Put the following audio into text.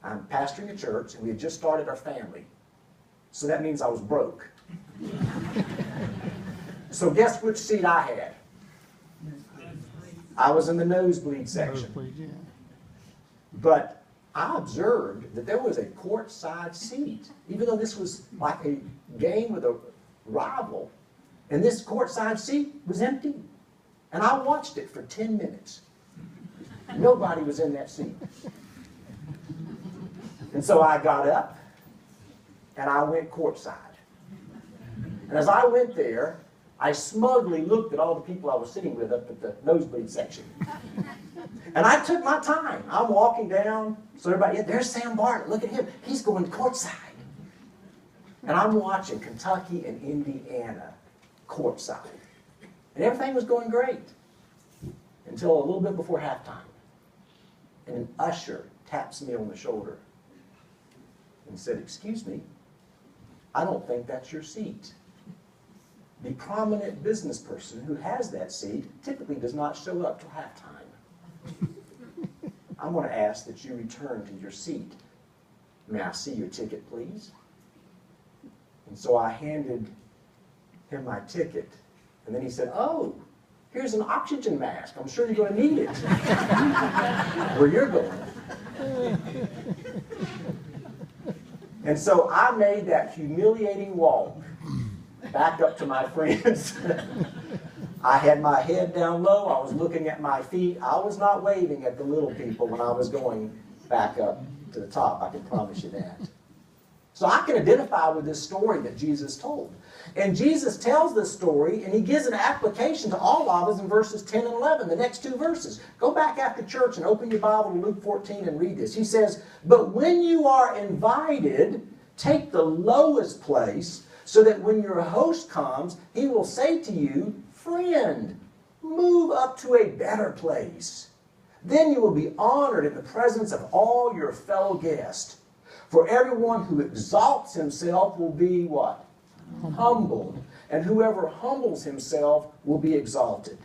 I'm pastoring a church, and we had just started our family. So that means I was broke. So guess which seat I had? I was in the nosebleed section. But I observed that there was a courtside seat, even though this was like a game with a rival, and this courtside seat was empty. And I watched it for 10 minutes. Nobody was in that seat. And so I got up, and I went courtside. And as I went there, I smugly looked at all the people I was sitting with up at the nosebleed section. And I took my time. I'm walking down, so everybody, there's Sam Bartlett, look at him. He's going courtside. And I'm watching Kentucky and Indiana courtside. And everything was going great until a little bit before halftime. And an usher taps me on the shoulder and said, "Excuse me, I don't think that's your seat." The prominent business person who has that seat typically does not show up till halftime. I'm going to ask that you return to your seat. May I see your ticket, please? And so I handed him my ticket. And then he said, "Oh, here's an oxygen mask. I'm sure you're going to need it." Where you're going. And so I made that humiliating walk back up to my friends. I had my head down low. I was looking at my feet. I was not waving at the little people when I was going back up to the top. I can promise you that. So I can identify with this story that Jesus told. And Jesus tells this story, and he gives an application to all of us in verses 10 and 11, the next two verses. Go back after church and open your Bible to Luke 14 and read this. He says, "But when you are invited, take the lowest place, so that when your host comes, he will say to you, 'Friend, move up to a better place.' Then you will be honored in the presence of all your fellow guests. For everyone who exalts himself will be" what? Humbled. And whoever humbles himself will be exalted.